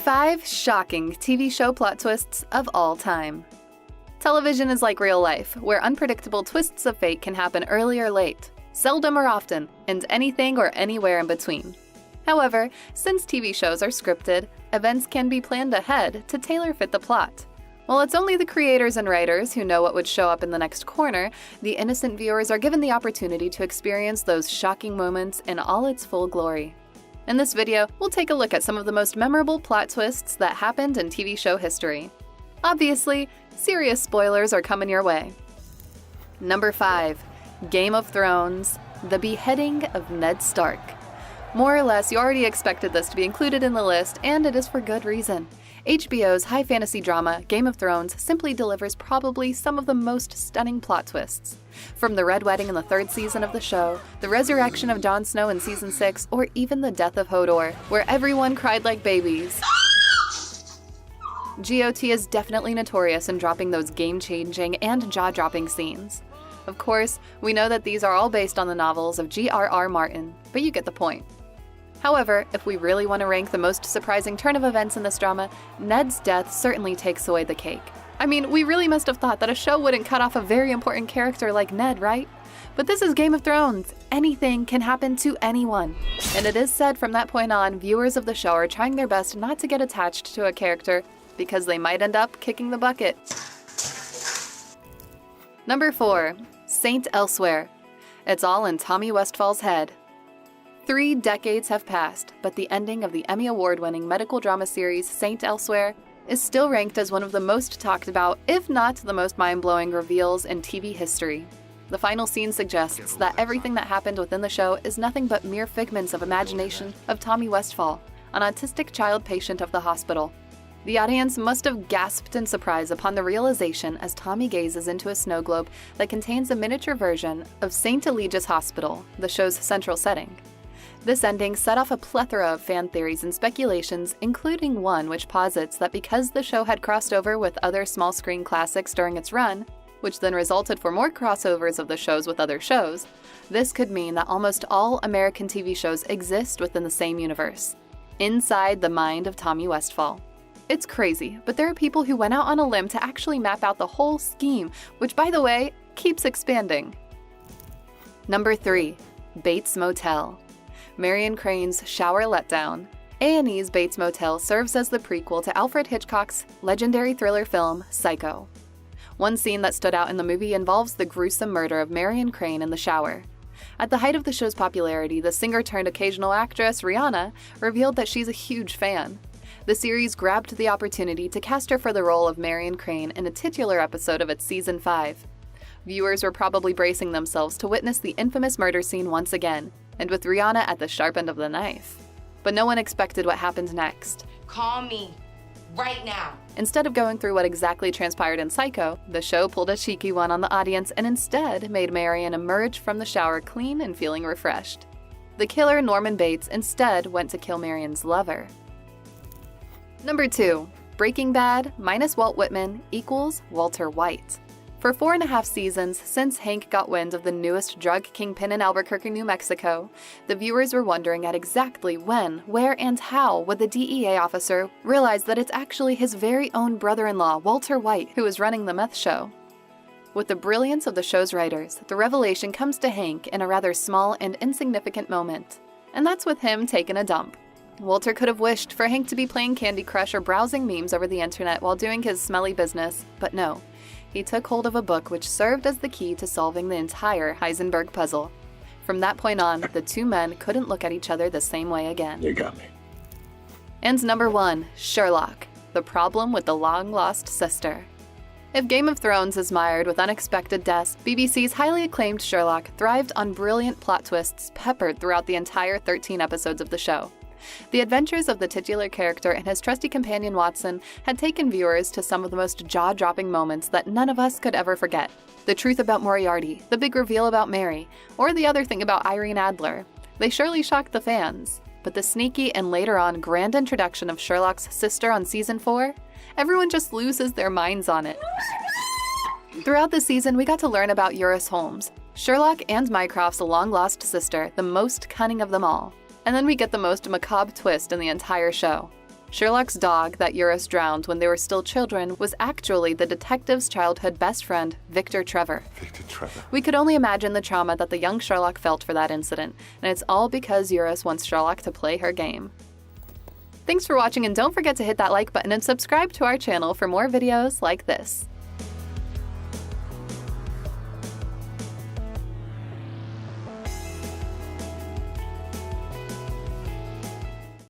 5 shocking TV show plot twists of all time. Television is like real life, where unpredictable twists of fate can happen early or late, seldom or often, and anything or anywhere in between. However, since TV shows are scripted, events can be planned ahead to tailor-fit the plot. While it's only the creators and writers who know what would show up in the next corner, the innocent viewers are given the opportunity to experience those shocking moments in all its full glory. In this video, we'll take a look at some of the most memorable plot twists that happened in TV show history. Obviously, serious spoilers are coming your way. Number 5. Game of Thrones, The Beheading of Ned Stark. More or less, you already expected this to be included in the list, and it is for good reason. HBO's high fantasy drama, Game of Thrones, simply delivers probably some of the most stunning plot twists. From the Red Wedding in the 3rd season of the show, the resurrection of Jon Snow in Season 6, or even the death of Hodor, where everyone cried like babies. GOT is definitely notorious in dropping those game-changing and jaw-dropping scenes. Of course, we know that these are all based on the novels of G.R.R. Martin, but you get the point. However, if we really want to rank the most surprising turn of events in this drama, Ned's death certainly takes away the cake. I mean, we really must have thought that a show wouldn't cut off a very important character like Ned, right? But this is Game of Thrones. Anything can happen to anyone. And it is said from that point on, viewers of the show are trying their best not to get attached to a character because they might end up kicking the bucket. Number 4. Saint Elsewhere. It's all in Tommy Westphall's head. 3 decades have passed, but the ending of the Emmy Award-winning medical drama series Saint Elsewhere is still ranked as one of the most talked about, if not the most mind-blowing reveals in TV history. The final scene suggests that everything that happened within the show is nothing but mere figments of imagination of Tommy Westphall, an autistic child patient of the hospital. The audience must have gasped in surprise upon the realization as Tommy gazes into a snow globe that contains a miniature version of St. Eligius Hospital, the show's central setting. This ending set off a plethora of fan theories and speculations, including one which posits that because the show had crossed over with other small-screen classics during its run, which then resulted for more crossovers of the shows with other shows, this could mean that almost all American TV shows exist within the same universe, inside the mind of Tommy Westphall. It's crazy, but there are people who went out on a limb to actually map out the whole scheme, which, by the way, keeps expanding. Number 3. Bates Motel. Marion Crane's shower letdown. A&E's Bates Motel serves as the prequel to Alfred Hitchcock's legendary thriller film, Psycho. One scene that stood out in the movie involves the gruesome murder of Marion Crane in the shower. At the height of the show's popularity, the singer-turned-occasional actress, Rihanna, revealed that she's a huge fan. The series grabbed the opportunity to cast her for the role of Marion Crane in a titular episode of its Season 5. Viewers were probably bracing themselves to witness the infamous murder scene once again, and with Rihanna at the sharp end of the knife. But no one expected what happened next. Call me, right now. Instead of going through what exactly transpired in Psycho, the show pulled a cheeky one on the audience and instead made Marion emerge from the shower clean and feeling refreshed. The killer, Norman Bates, instead went to kill Marion's lover. Number 2. Breaking Bad minus Walt Whitman equals Walter White. For 4.5 seasons, since Hank got wind of the newest drug kingpin in Albuquerque, New Mexico, the viewers were wondering at exactly when, where, and how would the DEA officer realize that it's actually his very own brother-in-law, Walter White, who is running the meth show. With the brilliance of the show's writers, the revelation comes to Hank in a rather small and insignificant moment. And that's with him taking a dump. Walter could have wished for Hank to be playing Candy Crush or browsing memes over the internet while doing his smelly business, but no. He took hold of a book which served as the key to solving the entire Heisenberg puzzle. From that point on, the two men couldn't look at each other the same way again. You got me. And number 1, Sherlock, the problem with the long-lost sister. If Game of Thrones is mired with unexpected deaths, BBC's highly acclaimed Sherlock thrived on brilliant plot twists peppered throughout the entire 13 episodes of the show. The adventures of the titular character and his trusty companion Watson had taken viewers to some of the most jaw-dropping moments that none of us could ever forget. The truth about Moriarty, the big reveal about Mary, or the other thing about Irene Adler. They surely shocked the fans, but the sneaky and later on grand introduction of Sherlock's sister on Season 4, everyone just loses their minds on it. Throughout the season, we got to learn about Eurus Holmes, Sherlock and Mycroft's long-lost sister, the most cunning of them all. And then we get the most macabre twist in the entire show. Sherlock's dog that Eurus drowned when they were still children was actually the detective's childhood best friend, Victor Trevor. Victor Trevor. We could only imagine the trauma that the young Sherlock felt for that incident, and it's all because Eurus wants Sherlock to play her game. Thanks for watching, and don't forget to hit that like button and subscribe to our channel for more videos like this.